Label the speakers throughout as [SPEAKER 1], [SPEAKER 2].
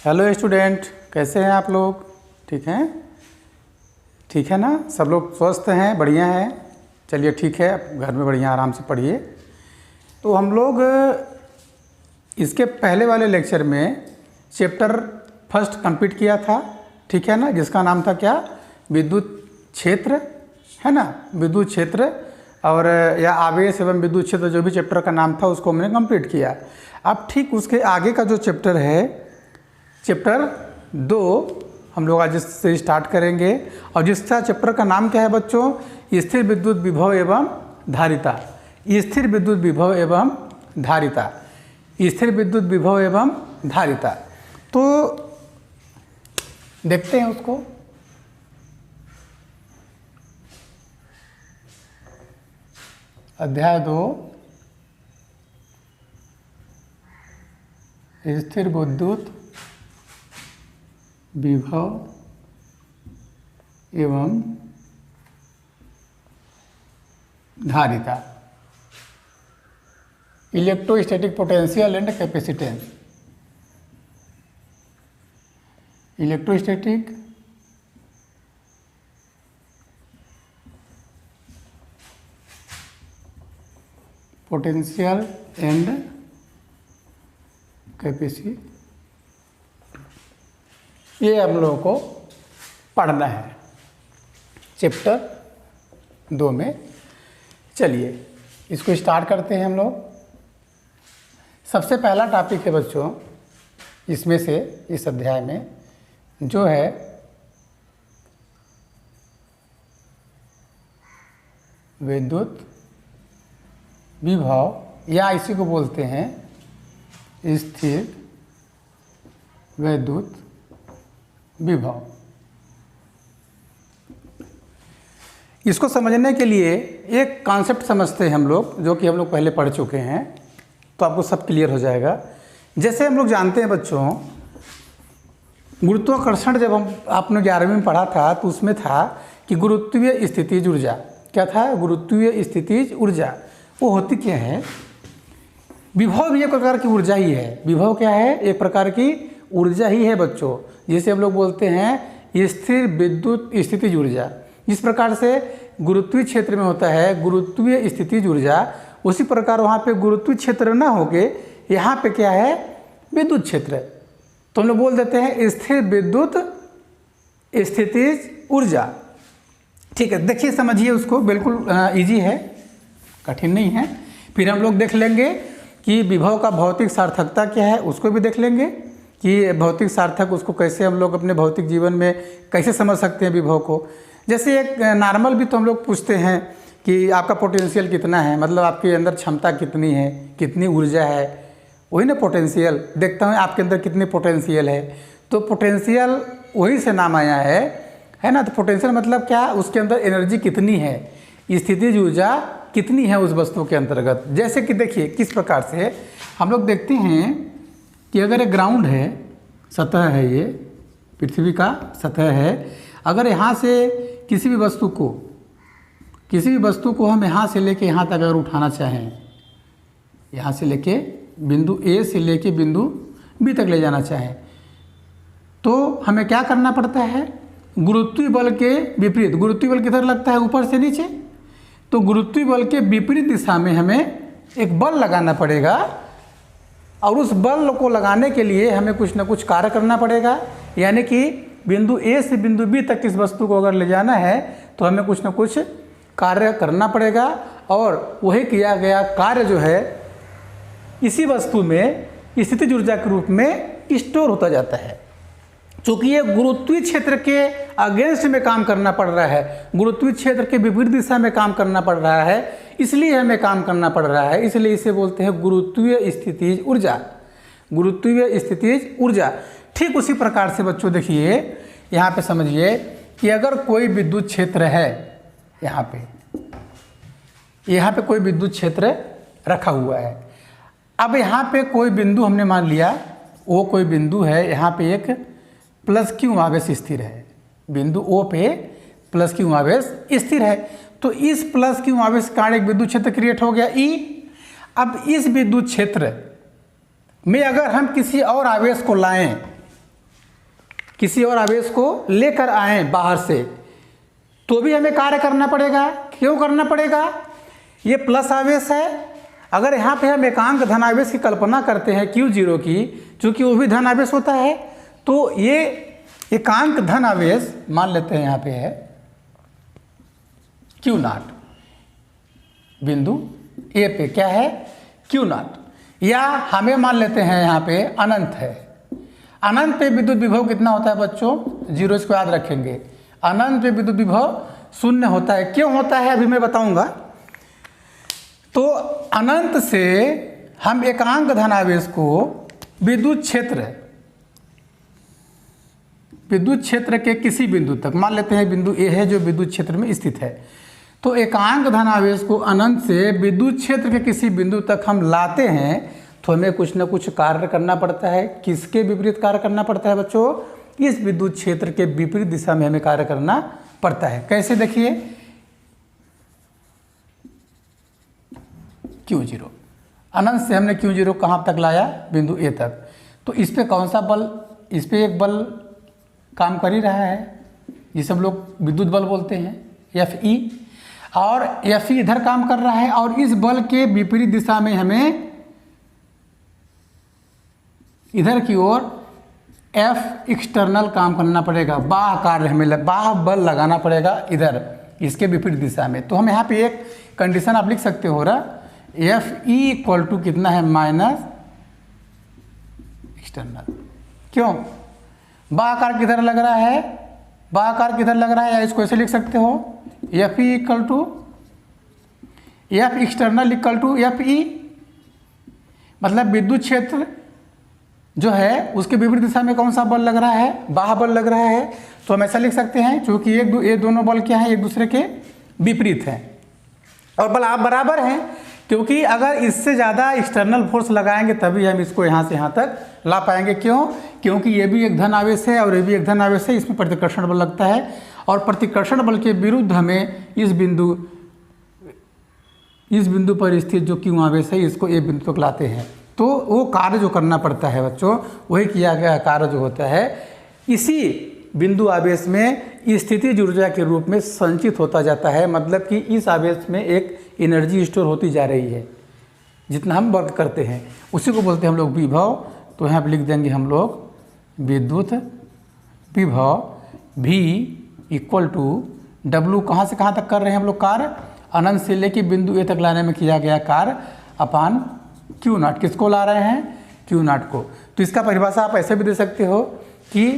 [SPEAKER 1] Hello student, कैसे हैं आप लोग? ठीक हैं? ठीक है ना? सब लोग स्वस्थ हैं, बढ़िया हैं? चलिए ठीक है, घर में बढ़िया आराम से पढ़िए। तो हम लोग इसके पहले वाले लेक्चर में चैप्टर फर्स्ट कंप्लीट किया था, ठीक है ना, जिसका नाम था क्या? विद्युत क्षेत्र, है ना? विद्युत क्षेत्र और या आवेश एवं विद्युत क्षेत्र, जो भी चैप्टर का नाम था उसको हमने कंप्लीट किया। अब ठीक उसके आगे का जो चैप्टर है, चैप्टर 2, हम लोग आज इससे स्टार्ट करेंगे। और जिसका चैप्टर का नाम क्या है बच्चों? स्थिर विद्युत विभव एवं धारिता। स्थिर विद्युत विभव एवं धारिता। स्थिर विद्युत विभव एवं धारिता। तो देखते हैं उसको। अध्याय 2, स्थिर विद्युत विभव एवं धारिता। Electrostatic potential and capacitance. Electrostatic potential and capacity, ये हम लोगों को पढ़ना है चैप्टर 2 में। चलिए इसको स्टार्ट करते हैं हम लोग। सबसे पहला टॉपिक है बच्चों इसमें से, इस अध्याय में, जो है विद्युत विभव, या इसी को बोलते हैं स्थिर विद्युत विभव। इसको समझने के लिए एक कॉन्सेप्ट समझते हैं हम लोग, जो कि हम लोग पहले पढ़ चुके हैं, तो आपको सब क्लियर हो जाएगा। जैसे हम लोग जानते हैं बच्चों, गुरुत्वाकर्षण जब आपने 11वीं में पढ़ा था तो उसमें था कि गुरुत्वीय स्थितिज ऊर्जा। क्या था? गुरुत्वीय स्थितिज ऊर्जा। वो होती क्या है? विभव भी एक प्रकार की ऊर्जा ही है। विभव क्या है? एक प्रकार की ऊर्जा ही है बच्चों, जिसे हम लोग बोलते हैं स्थिर विद्युत स्थितिज ऊर्जा। जिस प्रकार से गुरुत्वीय क्षेत्र में होता है गुरुत्वीय स्थितिज ऊर्जा, उसी प्रकार वहाँ पे गुरुत्वीय क्षेत्र ना होके यहाँ पे क्या है? विद्युत क्षेत्र। तो हम लोग बोल देते हैं स्थिर विद्युत स्थितिज ऊर्जा। ठीक है, देखिए समझिए उसको, बिल्कुल इजी है, कठिन नहीं है। फिर हम लोग देख लेंगे कि विभव का भौतिक सार्थकता क्या है, उसको भी देख लेंगे कि भौतिक सार्थक उसको कैसे हम लोग अपने भौतिक जीवन में कैसे समझ सकते हैं विभव को। जैसे एक नॉर्मल भी तो हम लोग पूछते हैं कि आपका पोटेंशियल कितना है, मतलब आपके अंदर क्षमता कितनी है, कितनी ऊर्जा है, वही ना पोटेंशियल। देखता हूँ आपके अंदर कितनी पोटेंशियल है, तो पोटेंशियल वही से नाम आया है ना। तो पोटेंशियल मतलब क्या? उसके अंदर एनर्जी कितनी है, स्थितिज ऊर्जा कितनी है उस वस्तु के अंतर्गत। जैसे कि देखिए किस प्रकार से हम लोग देखते हैं कि अगर एक ग्राउंड है, सतह है, ये पृथ्वी का सतह है, अगर यहाँ से किसी भी वस्तु को हम यहाँ से लेके यहाँ तक अगर उठाना चाहें, यहाँ से लेके बिंदु ए से लेके बिंदु बी तक ले जाना चाहें, तो हमें क्या करना पड़ता है? गुरुत्वीय बल के विपरीत। गुरुत्वीय बल किधर लगता है? ऊपर से नीचे। तो गुरुत्वीय बल के विपरीत दिशा में हमें एक बल लगाना पड़ेगा, और उस बल को लगाने के लिए हमें कुछ ना कुछ कार्य करना पड़ेगा। यानी कि बिंदु ए से बिंदु बी तक इस वस्तु को अगर ले जाना है तो हमें कुछ ना कुछ कार्य करना पड़ेगा, और वही किया गया कार्य जो है इसी वस्तु में स्थितिज ऊर्जा के रूप में स्टोर होता जाता है। चूँकि ये गुरुत्वीय क्षेत्र के अगेंस्ट में काम करना पड़ रहा है, गुरुत्वीय क्षेत्र के विपरीत दिशा में काम करना पड़ रहा है, इसलिए हमें काम करना पड़ रहा है, इसलिए इसे बोलते हैं गुरुत्वीय स्थितिज ऊर्जा। गुरुत्वीय स्थितिज ऊर्जा। ठीक उसी प्रकार से बच्चों देखिए, यहाँ पे समझिए कि अगर कोई विद्युत क्षेत्र है, यहाँ पे कोई विद्युत क्षेत्र रखा हुआ है। अब यहाँ पे कोई बिंदु हमने मान लिया, वो कोई बिंदु है, यहाँ पे एक प्लस क्यू आवेश स्थिर है। बिंदु ओ पे प्लस क्यू आवेश स्थिर है। तो इस प्लस क्यू आवेश के कारण एक विद्युत क्षेत्र क्रिएट हो गया ई। अब इस विद्युत क्षेत्र में अगर हम किसी और आवेश को लाएं, किसी और आवेश को लेकर आए बाहर से, तो भी हमें कार्य करना पड़ेगा। क्यों करना पड़ेगा? ये प्लस आवेश है। अगर यहाँ पे हम एकांक धनावेश की कल्पना करते हैं Q0 की, चूँकि वो भी धन आवेश होता है, तो ये एकांक धन आवेश मान लेते हैं यहाँ पे है Q0, बिंदु ए पे क्या है Q0, या हमें मान लेते हैं यहाँ पे अनंत है। अनंत पे विद्युत विभव कितना होता है बच्चों? 0, इसको याद रखेंगे। अनंत पे विद्युत विभव 0 होता है। क्यों होता है अभी मैं बताऊंगा। तो अनंत से हम एकांक धनावेश को विद्युत क्षेत्र के किसी बिंदु तक, मान लेते हैं बिंदु ए है जो विद्युत क्षेत्र में स्थित है, तो एकांक धनावेश को अनंत से विद्युत क्षेत्र के किसी बिंदु तक हम लाते हैं, तो हमें कुछ न कुछ कार्य करना पड़ता है। किसके विपरीत कार्य करना पड़ता है बच्चों? इस विद्युत क्षेत्र के विपरीत दिशा में हमें कार्य करना पड़ता है। कैसे? देखिए Q0, अनंत से हमने Q0 कहाँ तक लाया? बिंदु ए तक। तो इस पे कौन सा बल? इस पे एक बल काम कर ही रहा है, जिसे हम लोग विद्युत बल बोलते हैं, Fe, और Fe इधर काम कर रहा है, और इस बल के विपरीत दिशा में हमें इधर की ओर F एक्सटर्नल काम करना पड़ेगा। बाह्य कार्य हमें बाह्य बल लगाना पड़ेगा इधर, इसके विपरीत दिशा में। तो हम यहाँ पे एक कंडीशन आप लिख सकते हो रहा, Fe इक्वल टू कितना है? Minus external. क्यों? बाह्य कार्य किधर लग रहा है? बाह्य कार्य किधर लग रहा है? या इसको ऐसे लिख सकते हो, Fe equal to F external equal to Fe, मतलब विद्युत क्षेत्र जो है उसके विपरीत दिशा में कौन सा बल लग रहा है? बाह्य बल लग रहा है। तो हम ऐसा लिख सकते हैं, क्योंकि ये दोनों बल क्या है? एक दूसरे के विपरीत हैं, और बल आप बराबर हैं, क्योंकि अगर इससे ज़्यादा एक्सटर्नल फोर्स लगाएंगे तभी हम इसको यहाँ से यहाँ तक ला पाएंगे। क्यों? क्योंकि ये भी एक धन आवेश है और ये भी एक धन आवेश है, इसमें प्रतिकर्षण बल लगता है, और प्रतिकर्षण बल के विरुद्ध हमें इस बिंदु पर स्थित जो Q आवेश है इसको ए बिंदु तक लाते हैं। तो वो कार्य जो करना पड़ता है बच्चों, वही किया गया कार्य जो होता है इसी बिंदु आवेश में स्थितिज ऊर्जा के रूप में संचित होता जाता है। मतलब कि इस आवेश में एक एनर्जी स्टोर होती जा रही है, जितना हम वर्क करते हैं उसी को बोलते हैं हम लोग विभव। तो यहाँ पे लिख देंगे हम लोग विद्युत विभव V इक्वल टू W, कहाँ से कहाँ तक कर रहे हैं हम लोग कार्य? अनंत से लेके बिंदु ए तक लाने में किया गया कार्य अपान Q0। किसको ला रहे हैं? Q0 को। तो इसका परिभाषा आप ऐसे भी दे सकते हो कि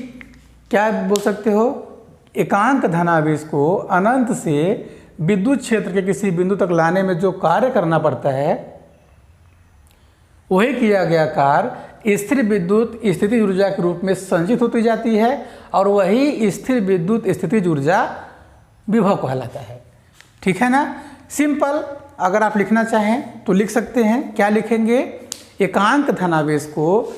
[SPEAKER 1] क्या बोल सकते हो? एकांक धनावेश को अनंत से विद्युत क्षेत्र के किसी बिंदु तक लाने में जो कार्य करना पड़ता है, वही किया गया कार्य स्थिर विद्युत स्थितिज ऊर्जा के रूप में संचित होती जाती है, और वही स्थिर विद्युत स्थितिज ऊर्जा विभव कहलाता है। ठीक है ना? सिंपल। अगर आप लिखना चाहें तो लिख सकते हैं। क्या लिखेंगे? एकांक धनावेश को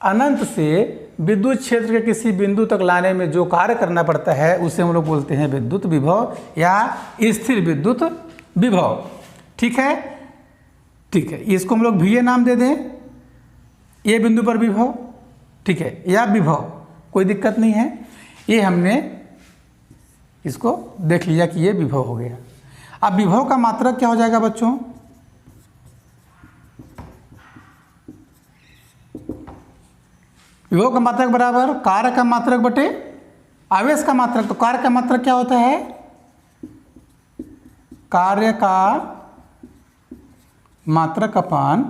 [SPEAKER 1] अनंत से विद्युत क्षेत्र के किसी बिंदु तक लाने में जो कार्य करना पड़ता है उसे हम लोग बोलते हैं विद्युत विभव या स्थिर विद्युत विभव। ठीक है? ठीक है, इसको हम लोग VA नाम दे दें, ये बिंदु पर विभव। ठीक है, या विभव, कोई दिक्कत नहीं है। ये हमने इसको देख लिया कि ये विभव हो गया। अब विभव का मात्रक क्या हो जाएगा बच्चों? विभव का मात्रक बराबर कार्य का मात्रक बटे आवेश का मात्रक। तो कार्य का मात्रक क्या होता है? कार्य का मात्रक अपान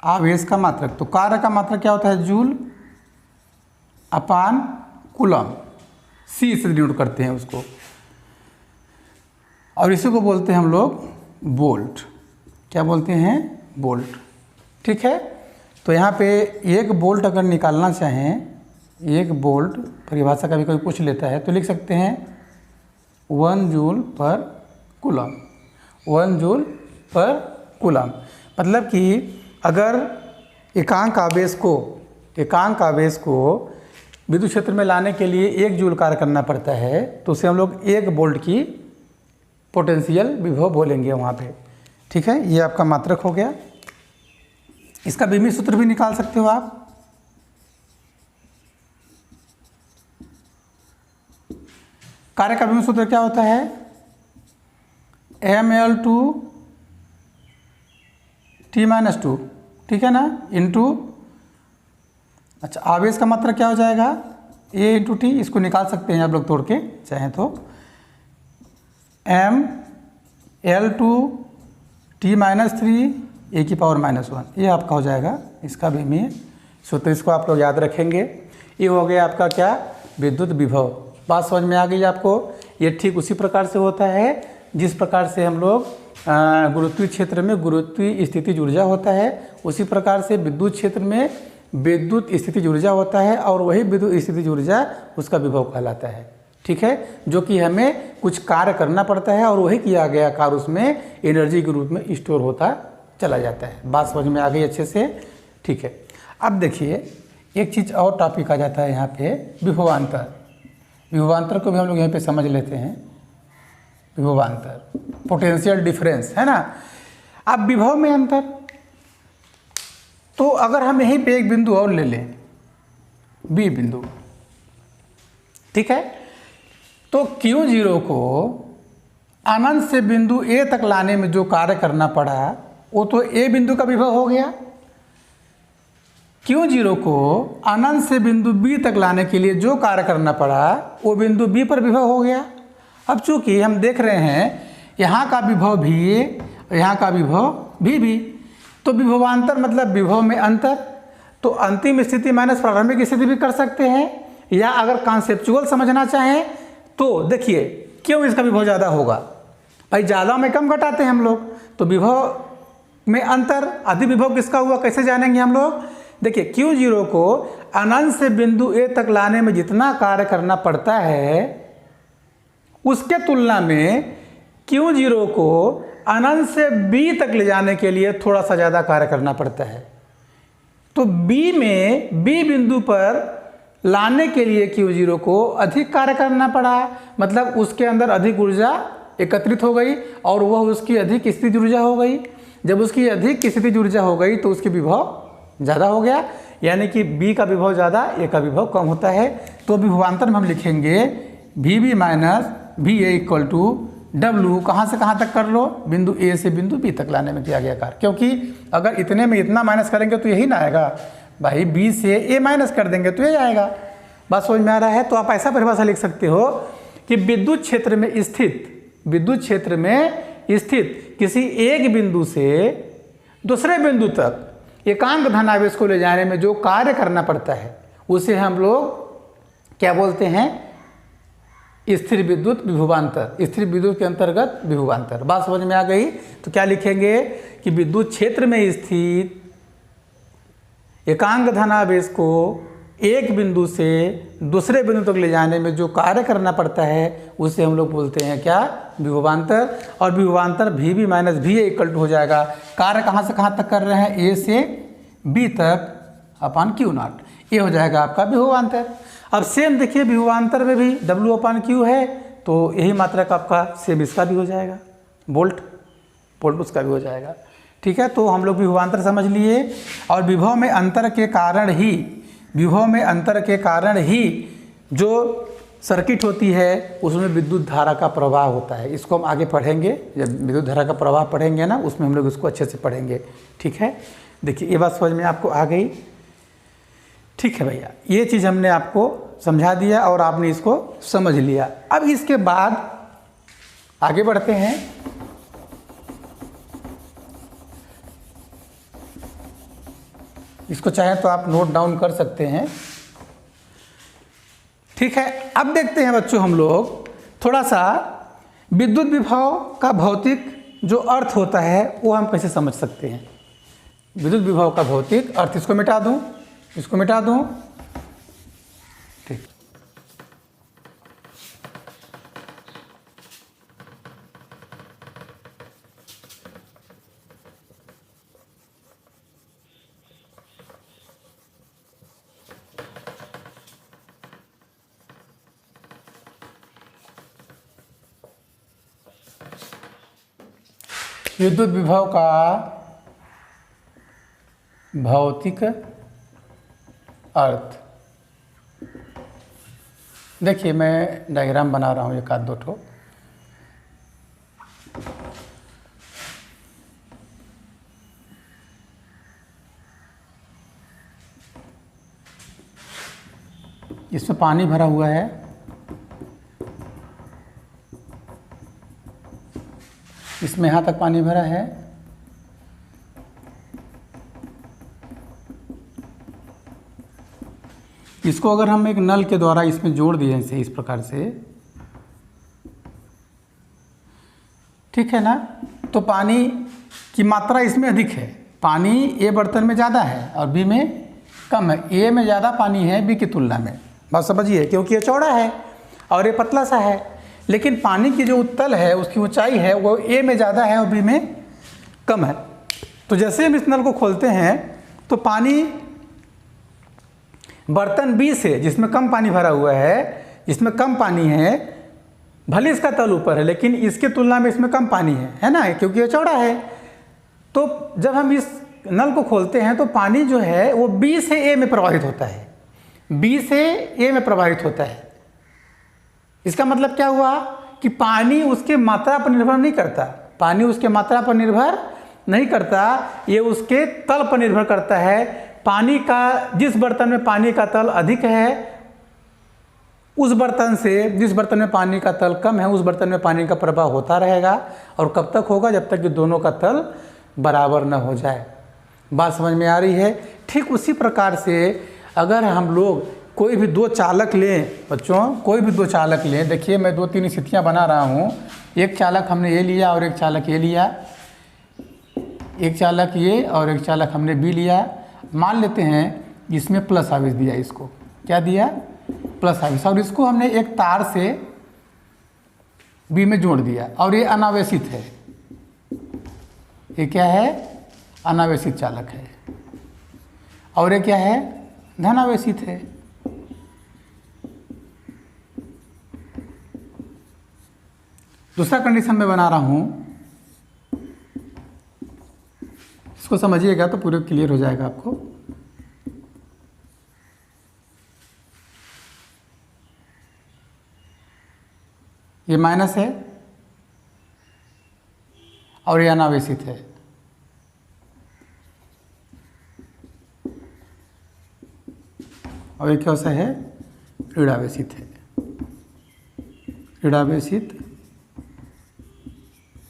[SPEAKER 1] आवेश का मात्रक। तो कार्य का मात्रक क्या होता है? जूल अपान कूलम, C से डिनोट करते हैं उसको, और इसी को बोलते हैं हम लोग वोल्ट। क्या बोलते हैं? वोल्ट। ठीक है? तो यहाँ पे एक वोल्ट अगर निकालना चाहें, एक वोल्ट परिभाषा कभी कोई पूछ लेता है तो लिख सकते हैं 1 जूल पर कूलम, 1 जूल पर कूलम। मतलब कि अगर एकांक आवेश को विद्युत क्षेत्र में लाने के लिए 1 जूल कार्य करना पड़ता है, तो उसे हम लोग 1 वोल्ट की पोटेंशियल विभव बोलेंगे वहाँ पे। ठीक है? ये आपका मात्रक हो गया। इसका बीमी सूत्र भी निकाल सकते हो आप। कार्य का बीमी सूत्र क्या होता है? ml2 t-2, ठीक है ना, इंटू, अच्छा आवेश का मात्रा क्या हो जाएगा? a into T. इसको निकाल सकते हैं आप लोग तोड़ के चाहें तो। ml2 t-3 a⁻⁻1, ये आपका हो जाएगा इसका बीमी सूत्र। इसको आप लोग याद रखेंगे। ये हो गया आपका क्या? विद्युत विभव। बात समझ में आ गई आपको? ये ठीक उसी प्रकार से होता है जिस प्रकार से हम लोग गुरुत्वीय क्षेत्र में गुरुत्वीय स्थितिज ऊर्जा होता है, उसी प्रकार से विद्युत क्षेत्र में विद्युत स्थितिज ऊर्जा होता है, और वही विद्युत स्थितिज ऊर्जा उसका विभव कहलाता है। ठीक है, जो कि हमें कुछ कार्य करना पड़ता है और वही किया गया कार्य उसमें एनर्जी के रूप में स्टोर होता चला जाता है। बात समझ में आ गई अच्छे से? ठीक है। अब देखिए एक चीज़ और टॉपिक आ जाता है यहाँ पे, विभवांतर। विभवांतर को भी हम लोग यहाँ पे समझ लेते हैं। विभवांतर, पोटेंशियल डिफरेंस, है ना। अब विभव में अंतर, तो अगर हम यहीं पे एक बिंदु और ले लें, बी बिंदु, ठीक है, तो Q0 को अनंत से बिंदु ए तक लाने में जो कार्य करना पड़ा वो तो ए बिंदु का विभव हो गया। Q0 को अनंत से बिंदु बी तक लाने के लिए जो कार्य करना पड़ा वो बिंदु बी पर विभव हो गया। अब चूंकि हम देख रहे हैं यहाँ का विभव भी, यहाँ का विभव भी, तो विभवांतर मतलब विभव में अंतर। तो अंतिम स्थिति माइनस प्रारंभिक स्थिति भी कर सकते हैं, या अगर कॉन्सेप्चुअल समझना चाहें तो देखिए क्यों इसका विभव ज़्यादा होगा। भाई ज़्यादा में कम घटाते हैं हम लोग, तो विभव में अंतर, अधिक विभव किसका हुआ कैसे जानेंगे हम लोग? देखिए Q0 को अनंत से बिंदु ए तक लाने में जितना कार्य करना पड़ता है उसके तुलना में Q0 को अनंत से बी तक ले जाने के लिए थोड़ा सा ज़्यादा कार्य करना पड़ता है। तो बी में, बी बिंदु पर लाने के लिए Q0 को अधिक कार्य करना पड़ा, मतलब उसके अंदर अधिक ऊर्जा एकत्रित हो गई और वह उसकी अधिक स्थितिज ऊर्जा हो गई। जब उसकी अधिक स्थितिज ऊर्जा हो गई तो उसकी विभव ज़्यादा हो गया, यानी कि बी का विभव ज़्यादा, ए का विभव कम होता है। तो विभवांतर में हम लिखेंगे VB minus VA equal to W, कहाँ से कहाँ तक कर लो? बिंदु ए से बिंदु बी तक लाने में किया गया कार्य। क्योंकि अगर इतने में इतना माइनस करेंगे तो यही ना आएगा भाई, बी से ए माइनस कर देंगे तो यही आएगा। बात समझ में आ रहा है? तो आप ऐसा परिभाषा लिख सकते हो कि विद्युत क्षेत्र में स्थित, विद्युत क्षेत्र में स्थित किसी एक बिंदु से दूसरे बिंदु तक एकांक धनावेश को ले जाने में जो कार्य करना पड़ता है उसे हम लोग क्या बोलते हैं? स्थिर विद्युत विभवांतर। स्थिर विद्युत के अंतर्गत विभवांतर। बात समझ में आ गई? तो क्या लिखेंगे कि विद्युत क्षेत्र में स्थित एकांक धनावेश को एक बिंदु से दूसरे बिंदु तक ले जाने में जो कार्य करना पड़ता है उसे हम लोग बोलते हैं क्या? विभवांतर। और विभवांतर VB minus VA equal to हो जाएगा, कार्य कहाँ से कहाँ तक कर रहे हैं? ए से बी तक अपान Q0, ये हो जाएगा आपका विभवांतर। अब सेम देखिए विभवांतर में भी W अपान Q है, तो यही मात्रा का आपका सेम इसका भी हो जाएगा, वोल्ट उसका भी हो जाएगा। ठीक है, तो हम लोग विभवांतर समझ लिए। और विभव में अंतर के कारण ही, विभव में अंतर के कारण ही जो सर्किट होती है उसमें विद्युत धारा का प्रवाह होता है। इसको हम आगे पढ़ेंगे, जब विद्युत धारा का प्रवाह पढ़ेंगे ना उसमें हम लोग इसको अच्छे से पढ़ेंगे। ठीक है, देखिए ये बात समझ में आपको आ गई? ठीक है भैया, ये चीज़ हमने आपको समझा दिया और आपने इसको समझ लिया। अब इसके बाद आगे बढ़ते हैं। इसको चाहें तो आप नोट डाउन कर सकते हैं। ठीक है, अब देखते हैं बच्चों हम लोग थोड़ा सा विद्युत विभव का भौतिक जो अर्थ होता है वो हम कैसे समझ सकते हैं। विद्युत विभव का भौतिक अर्थ, इसको मिटा दूं, इसको मिटा दूं। ठीक, विद्युत विभव का भौतिक अर्थ। देखिए मैं डायग्राम बना रहा हूँ एक आध दो ठो। इसमें पानी भरा हुआ है, इसमें यहाँ तक पानी भरा है, इसको अगर हम एक नल के द्वारा इसमें जोड़ दिए इसे इस प्रकार से, ठीक है ना, तो पानी की मात्रा इसमें अधिक है। पानी ए बर्तन में ज़्यादा है और बी में कम है। ए में ज़्यादा पानी है बी की तुलना में, बात समझिए, क्योंकि ये चौड़ा है और ये पतला सा है। लेकिन पानी की जो उत्तल है उसकी ऊंचाई है वो ए में ज़्यादा है और बी में कम है। तो जैसे हम इस नल को खोलते हैं तो पानी बर्तन बी से, जिसमें कम पानी भरा हुआ है, जिसमें कम पानी है, भले इसका तल ऊपर है लेकिन इसके तुलना में इसमें कम पानी है ना, क्योंकि ये चौड़ा है। तो जब हम इस नल को खोलते हैं तो पानी जो है वो बी से ए में प्रवाहित होता है, बी से ए में प्रवाहित होता है। इसका मतलब क्या हुआ कि पानी उसके मात्रा पर निर्भर नहीं करता, पानी उसके मात्रा पर निर्भर नहीं करता, ये उसके तल पर निर्भर करता है। पानी का, जिस बर्तन में पानी का तल अधिक है उस बर्तन से, जिस बर्तन में पानी का तल कम है उस बर्तन में पानी का प्रवाह होता रहेगा। और कब तक होगा? जब तक कि दोनों का तल बराबर न हो जाए। बात समझ में आ रही है? ठीक उसी प्रकार से अगर हम लोग कोई भी दो चालक लें, बच्चों कोई भी दो चालक लें, देखिए मैं दो तीन स्थितियाँ बना रहा हूँ। एक चालक हमने ये लिया और एक चालक ये लिया, एक चालक ये और एक चालक हमने बी लिया। मान लेते हैं इसमें प्लस आवेश दिया, इसको क्या दिया? प्लस आवेश, और इसको हमने एक तार से बी में जोड़ दिया और ये अनावेशित है। ये क्या है? अनावेशित चालक है। और ये क्या है? धनावेशित है। दूसरा कंडीशन में बना रहा हूं, इसको समझिएगा तो पूरे क्लियर हो जाएगा आपको। ये माइनस है और ये अनावेशित है। और ये क्या सा है? ऋणावेशित है, ऋणावेशित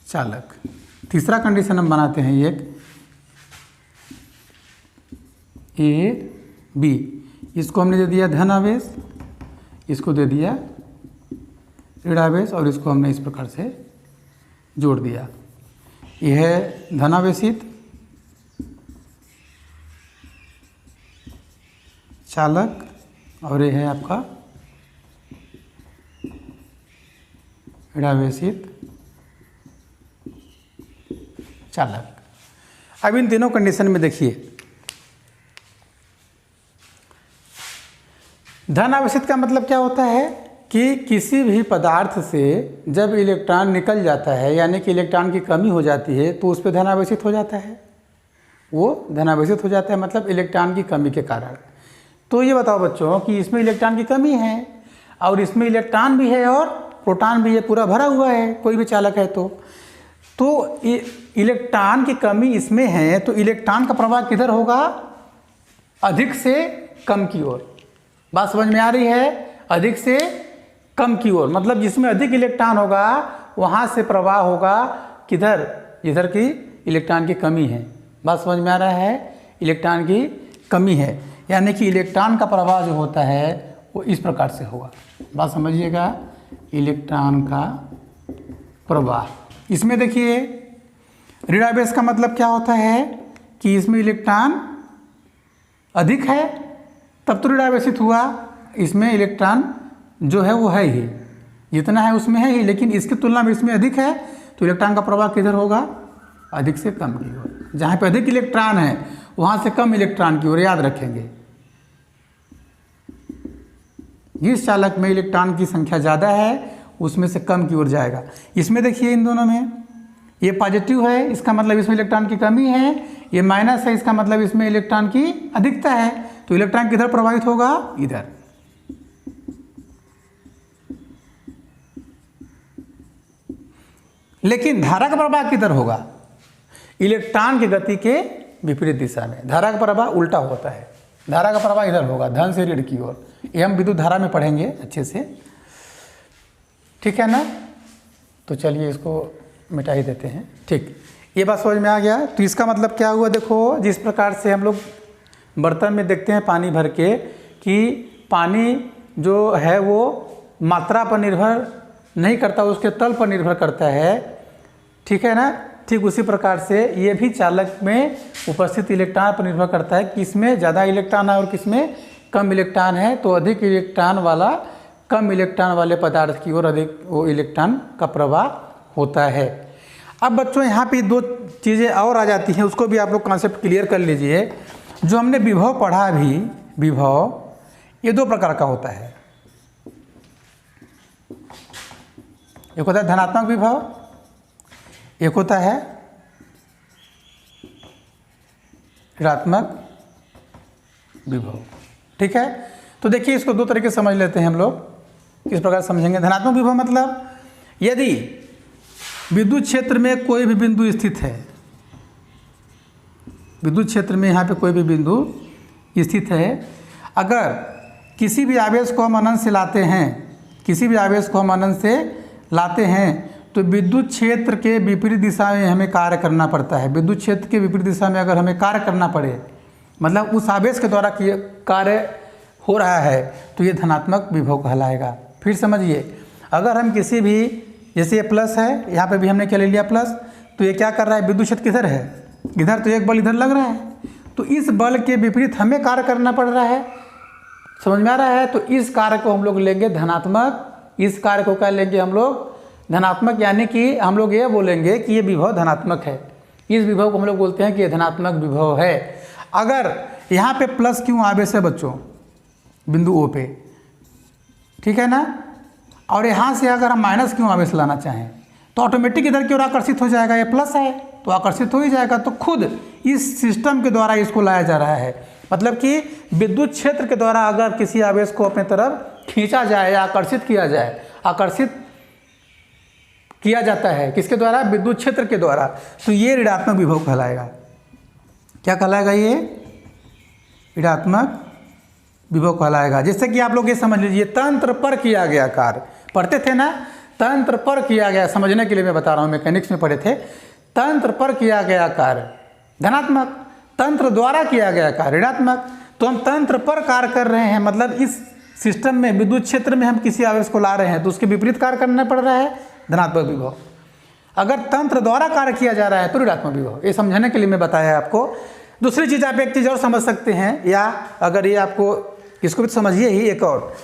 [SPEAKER 1] चालक। तीसरा कंडीशन हम बनाते हैं एक ए बी, इसको हमने दे दिया धन आवेश, इसको दे दिया ऋणावेश और इसको हमने इस प्रकार से जोड़ दिया। यह है धनावेशित चालक और यह है आपका ऋणावेशित चालक। अब इन तीनों कंडीशन में देखिए, धन आवेशित का मतलब क्या होता है कि किसी भी पदार्थ से जब इलेक्ट्रॉन निकल जाता है, यानी कि इलेक्ट्रॉन की कमी हो जाती है, तो उस पर धन आवेशित हो जाता है, वो धन आवेशित हो जाता है, मतलब इलेक्ट्रॉन की कमी के कारण। तो ये बताओ बच्चों कि इसमें इलेक्ट्रॉन की कमी है और इसमें इलेक्ट्रॉन भी है और प्रोटॉन भी है, पूरा भरा हुआ है, कोई भी चालक है। तो इलेक्ट्रॉन की कमी इसमें है, तो इलेक्ट्रॉन का प्रवाह किधर होगा? अधिक से कम की ओर। बात समझ में आ रही है? अधिक से कम की ओर, मतलब जिसमें अधिक इलेक्ट्रॉन होगा वहाँ से प्रवाह होगा किधर? जिधर की इलेक्ट्रॉन की कमी है। बात समझ में आ रहा है? इलेक्ट्रॉन की कमी है, यानी कि इलेक्ट्रॉन का प्रवाह जो होता है वो इस प्रकार से होगा। बात समझिएगा, इलेक्ट्रॉन का प्रवाह। इसमें देखिए ऋणावेश का मतलब क्या होता है कि इसमें इलेक्ट्रॉन अधिक है तब तो ऋणावेशित हुआ। इसमें इलेक्ट्रॉन जो है वो है ही, जितना है उसमें है ही, लेकिन इसकी तुलना में इसमें अधिक है, तो इलेक्ट्रॉन का प्रवाह किधर होगा? अधिक से कम की ओर। जहाँ पे अधिक इलेक्ट्रॉन है वहाँ से कम इलेक्ट्रॉन की ओर, याद रखेंगे। जिस चालक में इलेक्ट्रॉन की संख्या ज़्यादा है उसमें से कम की ओर जाएगा। इसमें देखिए इन दोनों में ये पॉजिटिव है, इसका मतलब इसमें इलेक्ट्रॉन की कमी है, ये माइनस है, इसका मतलब इसमें इलेक्ट्रॉन की अधिकता है, तो इलेक्ट्रॉन किधर प्रवाहित होगा, इधर। लेकिन धारा का प्रवाह किधर होगा, इलेक्ट्रॉन की गति के विपरीत दिशा में। धारा का प्रवाह उल्टा होता है, धारा का प्रवाह इधर होगा, धन से ऋण की ओर। ये हम विद्युत धारा में पढ़ेंगे अच्छे से, ठीक है ना। तो चलिए इसको मिटा ही देते हैं। ठीक, ये बात समझ में आ गया। तो इसका मतलब क्या हुआ, देखो जिस प्रकार से हम लोग बर्तन में देखते हैं पानी भर के कि पानी जो है वो मात्रा पर निर्भर नहीं करता, उसके तल पर निर्भर करता है, ठीक है ना। ठीक उसी प्रकार से ये भी चालक में उपस्थित इलेक्ट्रॉन पर निर्भर करता है कि इसमें ज़्यादा इलेक्ट्रॉन है और किसमें कम इलेक्ट्रॉन है। तो अधिक इलेक्ट्रॉन वाला कम इलेक्ट्रॉन वाले पदार्थ की ओर अधिक वो इलेक्ट्रॉन का प्रवाह होता है। अब बच्चों यहाँ पे दो चीज़ें और आ जाती हैं, उसको भी आप लोग कॉन्सेप्ट क्लियर कर लीजिए। जो हमने विभव पढ़ा भी, विभव ये दो प्रकार का होता है। एक होता है धनात्मक विभव, एक होता है ऋणात्मक विभव, ठीक है। तो देखिए इसको दो तरीके से समझ लेते हैं हम लोग, किस प्रकार समझेंगे। धनात्मक विभव मतलब यदि विद्युत क्षेत्र में कोई भी बिंदु स्थित है, विद्युत क्षेत्र में यहाँ पे कोई भी बिंदु स्थित है, अगर किसी भी आवेश को हम अनंत से लाते हैं, किसी भी आवेश को हम अनंत से लाते हैं, तो विद्युत क्षेत्र के विपरीत दिशा में हमें कार्य करना पड़ता है। विद्युत क्षेत्र के विपरीत दिशा में अगर हमें कार्य करना पड़े, मतलब उस आवेश के द्वारा कार्य हो रहा है, तो ये धनात्मक विभव कहलाएगा। फिर समझिए, अगर हम किसी भी, जैसे ये प्लस है, यहाँ पे भी हमने क्या ले लिया प्लस, तो ये क्या कर रहा है, विद्युत क्षेत्र किधर है, इधर, तो एक बल इधर लग रहा है, तो इस बल के विपरीत हमें कार्य करना पड़ रहा है। समझ में आ रहा है। तो इस कार्य को हम लोग लेंगे धनात्मक, इस कार्य को क्या लेंगे हम लोग, धनात्मक। यानी कि हम लोग ये बोलेंगे कि ये विभव धनात्मक है, इस विभव को हम लोग बोलते हैं कि ये धनात्मक विभव है। अगर यहाँ पे प्लस क्यों आवेश है बच्चों, बिंदु ओ पे, ठीक है ना, और यहाँ से अगर हम माइनस क्यों आवेश लाना चाहें, तो ऑटोमेटिक इधर की ओर आकर्षित हो जाएगा। ये प्लस है तो आकर्षित हो ही जाएगा। तो खुद इस सिस्टम के द्वारा इसको लाया जा रहा है, मतलब कि विद्युत क्षेत्र के द्वारा अगर किसी आवेश को अपने तरफ खींचा जाए या आकर्षित किया जाए, आकर्षित किया जाता है किसके द्वारा, विद्युत क्षेत्र के द्वारा, तो ये ऋणात्मक विभव कहलाएगा। क्या कहलाएगा, ये ऋणात्मक विभव कहलाएगा। जैसे कि आप लोग ये समझ लीजिए, तंत्र पर किया गया कार्य, पढ़ते थे ना, तंत्र पर किया गया, समझने के लिए मैं बता रहा हूँ, मैकेनिक्स में पढ़े थे। तंत्र पर किया गया कार्य धनात्मक, तंत्र द्वारा किया गया कार्य ऋणात्मक। तो हम तंत्र पर कार्य कर रहे हैं, मतलब इस सिस्टम में, विद्युत क्षेत्र में हम किसी आवेश को ला रहे हैं, तो उसके विपरीत कार्य करना पड़ रहा है, धनात्मक विभव। अगर तंत्र द्वारा कार्य किया जा रहा है तो ऋणात्मक विभव। ये समझने के लिए मैं बताया आपको। दूसरी चीज़, आप एक चीज़ और समझ सकते हैं, या अगर ये आपको, इसको भी समझिए ही एक और,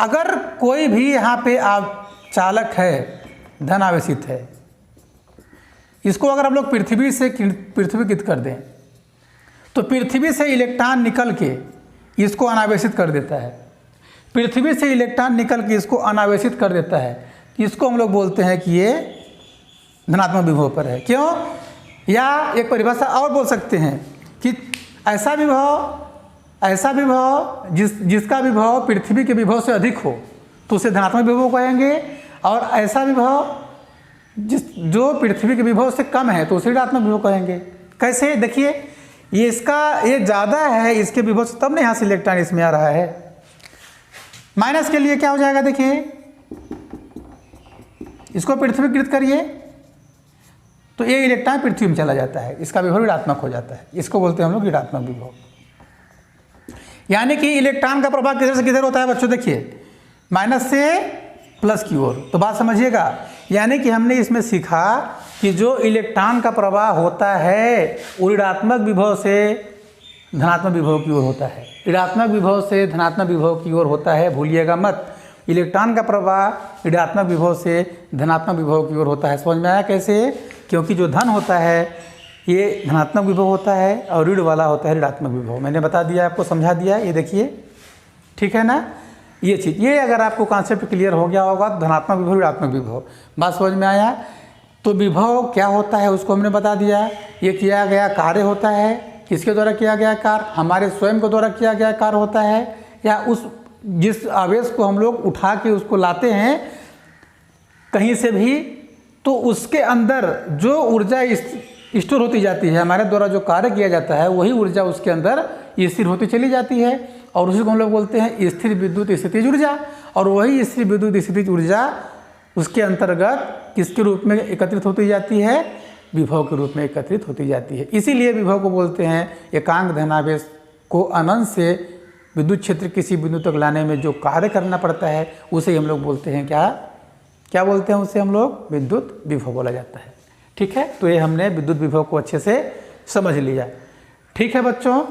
[SPEAKER 1] अगर कोई भी यहाँ पे आप चालक है, धन आवेशित है, इसको अगर हम लोग पृथ्वीकृत कर दें, तो पृथ्वी से इलेक्ट्रॉन निकल के इसको अनावेशित कर देता है, पृथ्वी से इलेक्ट्रॉन निकल के इसको अनावेशित कर देता है। इसको हम लोग बोलते हैं कि ये धनात्मक विभव पर है। क्यों? या एक परिभाषा और बोल सकते हैं कि ऐसा विभव जिसका विभव पृथ्वी के विभव से अधिक हो, तो उसे धनात्मक विभव कहेंगे, और ऐसा विभव जो पृथ्वी के विभव से कम है, तो उसे ऋणात्मक विभव कहेंगे। कैसे? देखिए, ये ज़्यादा है इसके विभव से, तब ना यहाँ से इलेक्ट्रॉन इसमें आ रहा है। माइनस के लिए क्या हो जाएगा, देखिए, इसको पृथ्वीकृत करिए तो ये इलेक्ट्रॉन पृथ्वी में चला जाता है, इसका विभव ऋणात्मक हो जाता है। इसको बोलते हैं हम लोग ऋणात्मक विभव। यानी कि इलेक्ट्रॉन का प्रभाव किधर से किधर होता है बच्चों, देखिए, माइनस से प्लस की ओर। तो बात समझिएगा, यानी कि हमने इसमें सीखा कि जो इलेक्ट्रॉन का प्रवाह होता है वो ऋणात्मक विभव से धनात्मक विभव की ओर होता है, ऋणात्मक विभव से धनात्मक विभव की ओर होता है। भूलिएगा मत, इलेक्ट्रॉन का प्रवाह ऋणात्मक विभव से धनात्मक विभव की ओर होता है। समझ में आया कैसे? क्योंकि जो धन होता है ये धनात्मक विभव होता है और ऋण वाला होता है ऋणात्मक विभव। मैंने बता दिया, आपको समझा दिया, ये देखिए, ठीक है ना। ये चीज़, ये अगर आपको कॉन्सेप्ट क्लियर हो गया होगा, तो धनात्मक विभव ऋणात्मक विभव, बात समझ में आया। तो विभव क्या होता है उसको हमने बता दिया। ये किया गया कार्य होता है, किसके द्वारा किया गया कार्य, हमारे स्वयं के द्वारा किया गया कार्य होता है, या उस जिस आवेश को हम लोग उठा के उसको लाते हैं कहीं से भी, तो उसके अंदर जो ऊर्जा स्टोर होती जाती है, हमारे द्वारा जो कार्य किया जाता है वही ऊर्जा उसके अंदर स्थिर होती चली जाती है, और उसी को हम लोग बोलते हैं स्थिर विद्युत स्थितिज ऊर्जा। और वही स्थिर विद्युत स्थितिज ऊर्जा उसके अंतर्गत किसके रूप में एकत्रित होती जाती है, विभव के रूप में एकत्रित होती जाती है। इसीलिए विभव को बोलते हैं एकांक धनावेश को अनंत से विद्युत क्षेत्र किसी बिंदु तक लाने में जो कार्य करना पड़ता है उसे हम लोग बोलते हैं क्या बोलते हैं, उसे हम लोग विद्युत विभव बोला जाता है। ठीक है, तो ये हमने विद्युत विभव को अच्छे से समझ लिया। ठीक है बच्चों।